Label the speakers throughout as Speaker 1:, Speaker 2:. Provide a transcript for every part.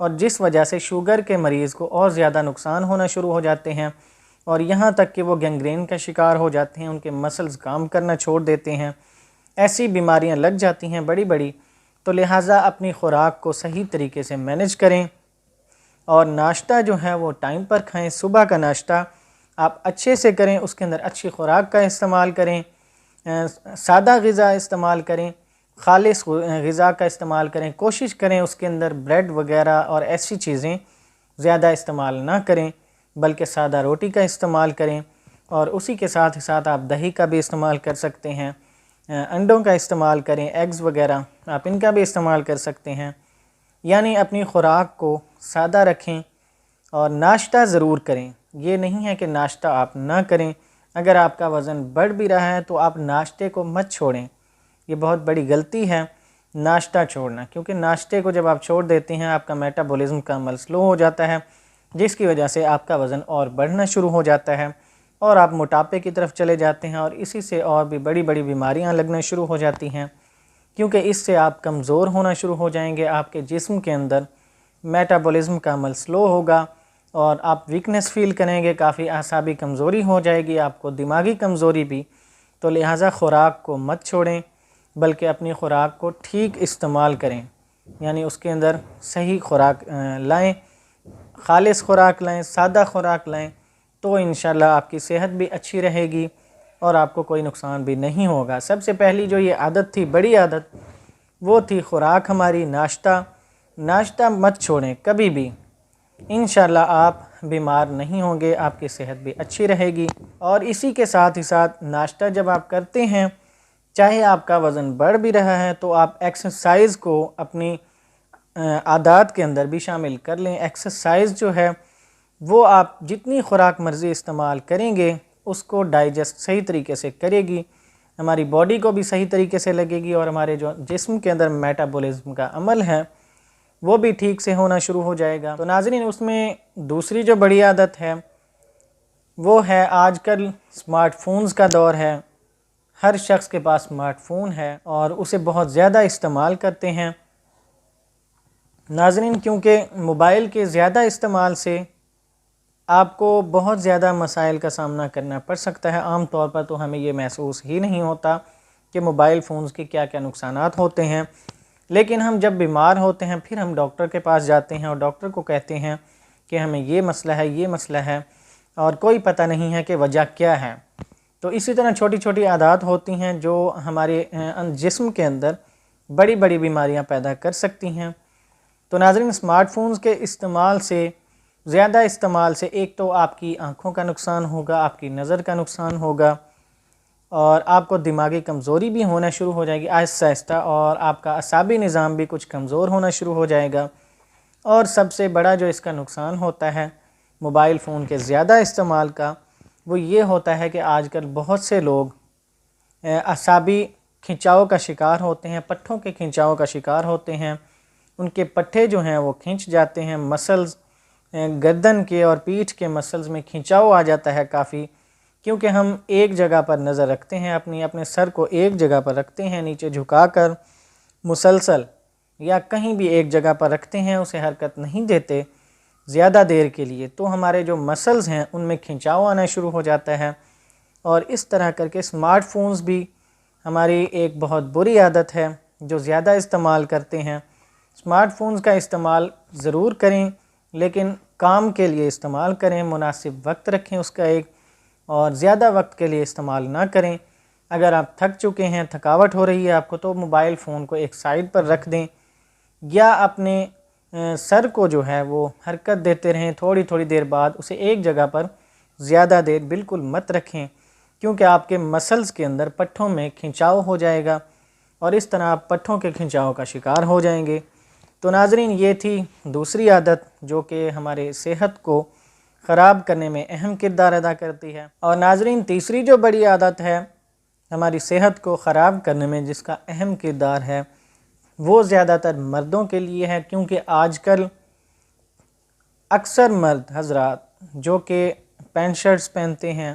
Speaker 1: اور جس وجہ سے شوگر کے مریض کو اور زیادہ نقصان ہونا شروع ہو جاتے ہیں، اور یہاں تک کہ وہ گینگرین کا شکار ہو جاتے ہیں، ان کے مسلز کام کرنا چھوڑ دیتے ہیں، ایسی بیماریاں لگ جاتی ہیں بڑی بڑی۔ تو لہٰذا اپنی خوراک کو صحیح طریقے سے مینیج کریں، اور ناشتہ جو ہے وہ ٹائم پر کھائیں۔ صبح کا ناشتہ آپ اچھے سے کریں، اس کے اندر اچھی خوراک کا استعمال کریں، سادہ غذا استعمال کریں، خالص غذا کا استعمال کریں، کوشش کریں اس کے اندر بریڈ وغیرہ اور ایسی چیزیں زیادہ استعمال نہ کریں، بلکہ سادہ روٹی کا استعمال کریں، اور اسی کے ساتھ ساتھ آپ دہی کا بھی استعمال کر سکتے ہیں، انڈوں کا استعمال کریں، ایگز وغیرہ آپ ان کا بھی استعمال کر سکتے ہیں۔ یعنی اپنی خوراک کو سادہ رکھیں اور ناشتہ ضرور کریں۔ یہ نہیں ہے کہ ناشتہ آپ نہ کریں، اگر آپ کا وزن بڑھ بھی رہا ہے تو آپ ناشتے کو مت چھوڑیں۔ یہ بہت بڑی غلطی ہے ناشتہ چھوڑنا، کیونکہ ناشتے کو جب آپ چھوڑ دیتے ہیں آپ کا میٹابولزم کا عمل سلو ہو جاتا ہے، جس کی وجہ سے آپ کا وزن اور بڑھنا شروع ہو جاتا ہے، اور آپ موٹاپے کی طرف چلے جاتے ہیں، اور اسی سے اور بھی بڑی بڑی بیماریاں لگنا شروع ہو جاتی ہیں، کیونکہ اس سے آپ کمزور ہونا شروع ہو جائیں گے، آپ کے جسم کے اندر میٹابولزم کا عمل سلو ہوگا، اور آپ ویکنس فیل کریں گے، کافی اعصابی کمزوری ہو جائے گی آپ کو، دماغی کمزوری بھی۔ تو لہٰذا خوراک کو مت چھوڑیں، بلکہ اپنی خوراک کو ٹھیک استعمال کریں، یعنی اس کے اندر صحیح خوراک لائیں، خالص خوراک لائیں، سادہ خوراک لائیں، تو انشاءاللہ آپ کی صحت بھی اچھی رہے گی اور آپ کو کوئی نقصان بھی نہیں ہوگا۔ سب سے پہلی جو یہ عادت تھی، بڑی عادت، وہ تھی خوراک ہماری، ناشتہ مت چھوڑیں کبھی بھی، انشاءاللہ آپ بیمار نہیں ہوں گے، آپ کی صحت بھی اچھی رہے گی۔ اور اسی کے ساتھ ہی ساتھ ناشتہ جب آپ کرتے ہیں، چاہے آپ کا وزن بڑھ بھی رہا ہے، تو آپ ایکسرسائز کو اپنی عادات کے اندر بھی شامل کر لیں۔ ایکسرسائز جو ہے وہ آپ جتنی خوراک مرضی استعمال کریں گے، اس کو ڈائجسٹ صحیح طریقے سے کرے گی، ہماری باڈی کو بھی صحیح طریقے سے لگے گی، اور ہمارے جو جسم کے اندر میٹابولزم کا عمل ہے وہ بھی ٹھیک سے ہونا شروع ہو جائے گا۔ تو ناظرین، اس میں دوسری جو بڑی عادت ہے وہ ہے، آج کل اسمارٹ فونز کا دور ہے، ہر شخص کے پاس اسمارٹ فون ہے اور اسے بہت زیادہ استعمال کرتے ہیں۔ ناظرین، کیونکہ موبائل کے زیادہ استعمال سے آپ کو بہت زیادہ مسائل کا سامنا کرنا پڑ سکتا ہے۔ عام طور پر تو ہمیں یہ محسوس ہی نہیں ہوتا کہ موبائل فونز کے کیا کیا نقصانات ہوتے ہیں، لیکن ہم جب بیمار ہوتے ہیں پھر ہم ڈاکٹر کے پاس جاتے ہیں اور ڈاکٹر کو کہتے ہیں کہ ہمیں یہ مسئلہ ہے، یہ مسئلہ ہے، اور کوئی پتہ نہیں ہے کہ وجہ کیا ہے۔ تو اسی طرح چھوٹی چھوٹی عادات ہوتی ہیں جو ہمارے جسم کے اندر بڑی بڑی بیماریاں پیدا کر سکتی ہیں۔ تو ناظرین، اسمارٹ فونز کے استعمال سے، زیادہ استعمال سے، ایک تو آپ کی آنکھوں کا نقصان ہوگا، آپ کی نظر کا نقصان ہوگا، اور آپ کو دماغی کمزوری بھی ہونا شروع ہو جائے گی آہستہ آہستہ، اور آپ کا اعصابی نظام بھی کچھ کمزور ہونا شروع ہو جائے گا۔ اور سب سے بڑا جو اس کا نقصان ہوتا ہے موبائل فون کے زیادہ استعمال کا، وہ یہ ہوتا ہے کہ آج کل بہت سے لوگ اعصابی کھنچاؤ کا شکار ہوتے ہیں، پٹھوں کے کھنچاؤ کا شکار ہوتے ہیں، ان کے پٹھے جو ہیں وہ کھنچ جاتے ہیں، مسلز گردن کے اور پیٹھ کے مسلز میں کھنچاؤ آ جاتا ہے کافی، کیونکہ ہم ایک جگہ پر نظر رکھتے ہیں، اپنے سر کو ایک جگہ پر رکھتے ہیں، نیچے جھکا کر مسلسل، یا کہیں بھی ایک جگہ پر رکھتے ہیں، اسے حرکت نہیں دیتے زیادہ دیر کے لیے، تو ہمارے جو مسلز ہیں ان میں کھنچاؤ آنا شروع ہو جاتا ہے۔ اور اس طرح کر کے اسمارٹ فونز بھی ہماری ایک بہت بری عادت ہے جو زیادہ استعمال کرتے ہیں۔ اسمارٹ فونز کا استعمال ضرور کریں، لیکن کام کے لیے استعمال کریں، مناسب وقت رکھیں اس کا ایک، اور زیادہ وقت کے لیے استعمال نہ کریں۔ اگر آپ تھک چکے ہیں، تھکاوٹ ہو رہی ہے آپ کو، تو موبائل فون کو ایک سائڈ پر رکھ دیں، یا اپنے سر کو جو ہے وہ حرکت دیتے رہیں، تھوڑی تھوڑی دیر بعد اسے ایک جگہ پر زیادہ دیر بالکل مت رکھیں، کیونکہ آپ کے مسلز کے اندر پٹھوں میں کھنچاؤ ہو جائے گا، اور اس طرح آپ پٹھوں کے کھنچاؤ کا شکار ہو جائیں گے۔ تو ناظرین، یہ تھی دوسری عادت جو کہ ہمارے صحت کو خراب کرنے میں اہم کردار ادا کرتی ہے۔ اور ناظرین، تیسری جو بڑی عادت ہے ہماری صحت کو خراب کرنے میں جس کا اہم کردار ہے، وہ زیادہ تر مردوں کے لیے ہے، کیونکہ آج کل اکثر مرد حضرات جو کہ پینٹ شرٹس پہنتے ہیں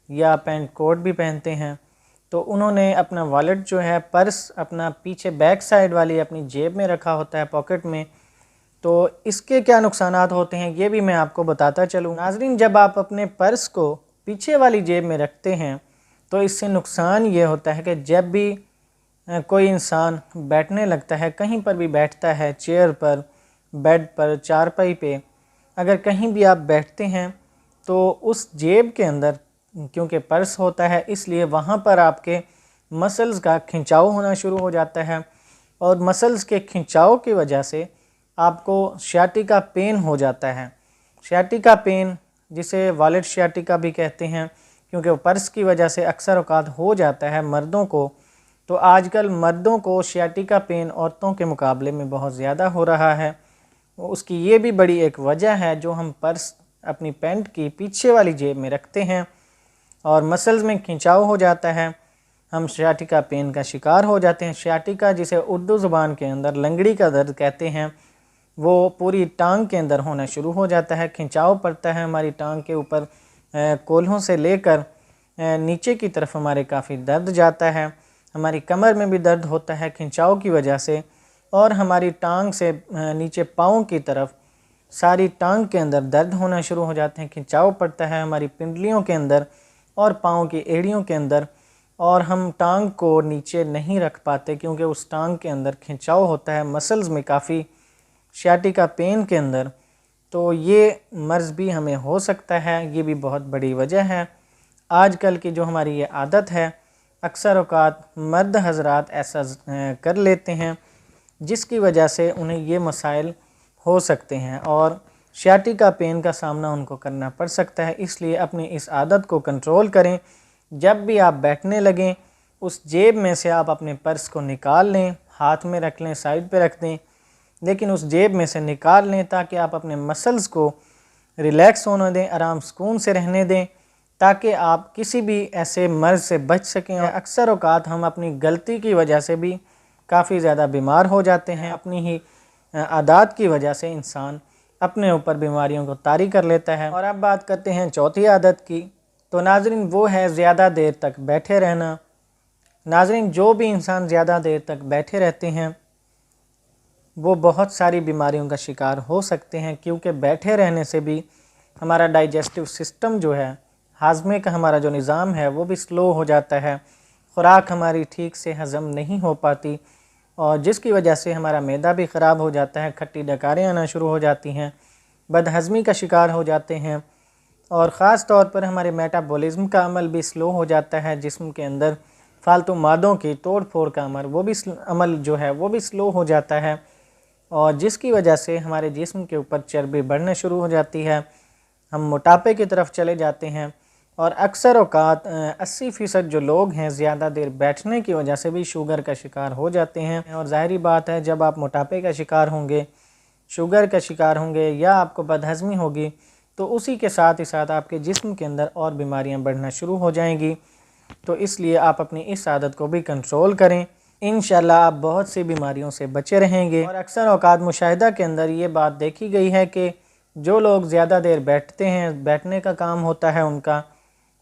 Speaker 1: یا پینٹ کوٹ بھی پہنتے ہیں، تو انہوں نے اپنا والیٹ جو ہے، پرس اپنا پیچھے بیک سائیڈ والی اپنی جیب میں رکھا ہوتا ہے، پاکٹ میں، تو اس کے کیا نقصانات ہوتے ہیں یہ بھی میں آپ کو بتاتا چلوں۔ ناظرین، جب آپ اپنے پرس کو پیچھے والی جیب میں رکھتے ہیں تو اس سے نقصان یہ ہوتا ہے کہ جب بھی کوئی انسان بیٹھنے لگتا ہے، کہیں پر بھی بیٹھتا ہے، چیئر پر، بیڈ پر، چارپائی پہ، اگر کہیں بھی آپ بیٹھتے ہیں تو اس جیب کے اندر کیونکہ پرس ہوتا ہے اس لیے وہاں پر آپ کے مسلز کا کھنچاؤ ہونا شروع ہو جاتا ہے، اور مسلز کے کھنچاؤ کی وجہ سے آپ کو سیاٹیکا پین ہو جاتا ہے۔ سیاٹیکا پین جسے والٹ سیاٹیکا بھی کہتے ہیں، کیونکہ وہ پرس کی وجہ سے اکثر اوقات ہو جاتا ہے مردوں کو، تو آج کل مردوں کو سیاٹیکا پین عورتوں کے مقابلے میں بہت زیادہ ہو رہا ہے۔ اس کی یہ بھی بڑی ایک وجہ ہے، جو ہم پرس اپنی پینٹ کی پیچھے والی جیب میں رکھتے ہیں اور مسلز میں کھنچاؤ ہو جاتا ہے، ہم سیاٹیکا پین کا شکار ہو جاتے ہیں۔ سیاٹیکا جسے اردو زبان کے اندر لنگڑی کا درد کہتے ہیں، وہ پوری ٹانگ کے اندر ہونا شروع ہو جاتا ہے، کھنچاؤ پڑتا ہے ہماری ٹانگ کے اوپر، کولہوں سے لے کر نیچے کی طرف ہمارے کافی درد جاتا ہے، ہماری کمر میں بھی درد ہوتا ہے کھنچاؤ کی وجہ سے، اور ہماری ٹانگ سے نیچے پاؤں کی طرف ساری ٹانگ کے اندر درد ہونا شروع ہو جاتے ہیں، کھنچاؤ پڑتا ہے ہماری پنڈلیوں کے اندر اور پاؤں کی ایڑیوں کے اندر، اور ہم ٹانگ کو نیچے نہیں رکھ پاتے کیونکہ اس ٹانگ کے اندر کھنچاؤ ہوتا ہے مسلز میں کافی سیاٹیکا پین کے اندر۔ تو یہ مرض بھی ہمیں ہو سکتا ہے، یہ بھی بہت بڑی وجہ ہے۔ آج کل کی جو ہماری یہ عادت ہے، اکثر اوقات مرد حضرات ایسا کر لیتے ہیں جس کی وجہ سے انہیں یہ مسائل ہو سکتے ہیں اور سیاٹیکا پین کا سامنا ان کو کرنا پڑ سکتا ہے۔ اس لیے اپنی اس عادت کو کنٹرول کریں، جب بھی آپ بیٹھنے لگیں اس جیب میں سے آپ اپنے پرس کو نکال لیں، ہاتھ میں رکھ لیں، سائڈ پہ رکھ دیں، لیکن اس جیب میں سے نکال لیں تاکہ آپ اپنے مسلز کو ریلیکس ہونے دیں، آرام سکون سے رہنے دیں، تاکہ آپ کسی بھی ایسے مرض سے بچ سکیں۔ اکثر اوقات ہم اپنی غلطی کی وجہ سے بھی کافی زیادہ بیمار ہو جاتے ہیں، اپنی ہی عادات کی وجہ سے انسان اپنے اوپر بیماریوں کو طاری کر لیتا ہے۔ اور اب بات کرتے ہیں چوتھی عادت کی، تو ناظرین وہ ہے زیادہ دیر تک بیٹھے رہنا۔ ناظرین، جو بھی انسان زیادہ دیر تک بیٹھے رہتے ہیں وہ بہت ساری بیماریوں کا شکار ہو سکتے ہیں، کیونکہ بیٹھے رہنے سے بھی ہمارا ڈائجسٹو سسٹم جو ہے، ہاضمے کا ہمارا جو نظام ہے وہ بھی سلو ہو جاتا ہے، خوراک ہماری ٹھیک سے ہضم نہیں ہو پاتی، اور جس کی وجہ سے ہمارا معدہ بھی خراب ہو جاتا ہے، کھٹی ڈکاریں آنا شروع ہو جاتی ہیں، بد ہضمی کا شکار ہو جاتے ہیں، اور خاص طور پر ہمارے میٹابولزم کا عمل بھی سلو ہو جاتا ہے، جسم کے اندر فالتو مادوں کی توڑ پھوڑ کا عمل جو ہے وہ بھی سلو ہو جاتا ہے، اور جس کی وجہ سے ہمارے جسم کے اوپر چربی بڑھنا شروع ہو جاتی ہے، ہم موٹاپے کی طرف چلے جاتے ہیں، اور اکثر اوقات 80% جو لوگ ہیں زیادہ دیر بیٹھنے کی وجہ سے بھی شوگر کا شکار ہو جاتے ہیں۔ اور ظاہری بات ہے جب آپ موٹاپے کا شکار ہوں گے، شوگر کا شکار ہوں گے، یا آپ کو بد ہضمی ہوگی، تو اسی کے ساتھ ہی ساتھ آپ کے جسم کے اندر اور بیماریاں بڑھنا شروع ہو جائیں گی۔ تو اس لیے آپ اپنی اس عادت کو بھی کنٹرول کریں، انشاءاللہ آپ بہت سی بیماریوں سے بچے رہیں گے۔ اور اکثر اوقات مشاہدہ کے اندر یہ بات دیکھی گئی ہے کہ جو لوگ زیادہ دیر بیٹھتے ہیں، بیٹھنے کا کام ہوتا ہے ان کا،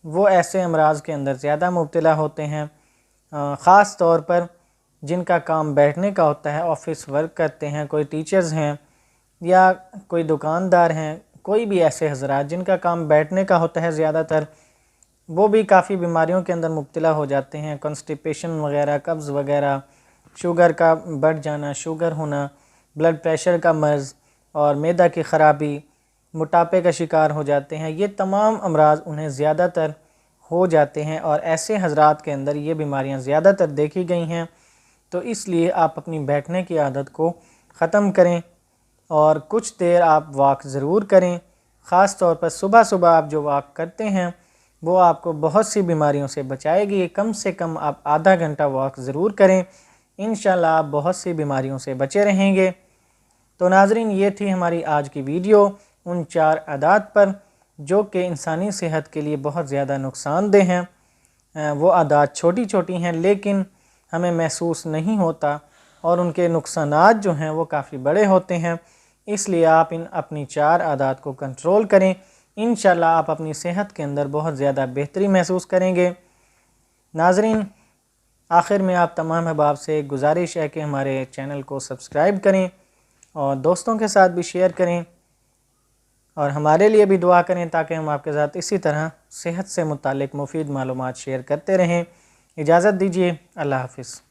Speaker 1: وہ ایسے امراض کے اندر زیادہ مبتلا ہوتے ہیں، خاص طور پر جن کا کام بیٹھنے کا ہوتا ہے، آفس ورک کرتے ہیں، کوئی ٹیچرز ہیں یا کوئی دکاندار ہیں، کوئی بھی ایسے حضرات جن کا کام بیٹھنے کا ہوتا ہے زیادہ تر، وہ بھی کافی بیماریوں کے اندر مبتلا ہو جاتے ہیں، کانسٹیپیشن وغیرہ، قبض وغیرہ، شوگر کا بڑھ جانا، شوگر ہونا، بلڈ پریشر کا مرض اور معدہ کی خرابی، موٹاپے کا شکار ہو جاتے ہیں۔ یہ تمام امراض انہیں زیادہ تر ہو جاتے ہیں، اور ایسے حضرات کے اندر یہ بیماریاں زیادہ تر دیکھی گئی ہیں۔ تو اس لیے آپ اپنی بیٹھنے کی عادت کو ختم کریں اور کچھ دیر آپ واک ضرور کریں، خاص طور پر صبح صبح آپ جو واک کرتے ہیں وہ آپ کو بہت سی بیماریوں سے بچائے گی۔ کم سے کم آپ آدھا گھنٹہ واک ضرور کریں، انشاءاللہ آپ بہت سی بیماریوں سے بچے رہیں گے۔ تو ناظرین، یہ تھی ہماری آج کی ویڈیو ان 4 عادات پر جو کہ انسانی صحت کے لیے بہت زیادہ نقصان دہ ہیں۔ وہ عادات چھوٹی چھوٹی ہیں لیکن ہمیں محسوس نہیں ہوتا، اور ان کے نقصانات جو ہیں وہ کافی بڑے ہوتے ہیں۔ اس لیے آپ اپنی 4 عادات کو کنٹرول کریں، انشاءاللہ آپ اپنی صحت کے اندر بہت زیادہ بہتری محسوس کریں گے۔ ناظرین، آخر میں آپ تمام احباب سے ایک گزارش ہے کہ ہمارے چینل کو سبسکرائب کریں اور دوستوں کے ساتھ بھی شیئر کریں اور ہمارے لیے بھی دعا کریں تاکہ ہم آپ کے ساتھ اسی طرح صحت سے متعلق مفید معلومات شیئر کرتے رہیں۔ اجازت دیجیے، اللہ حافظ۔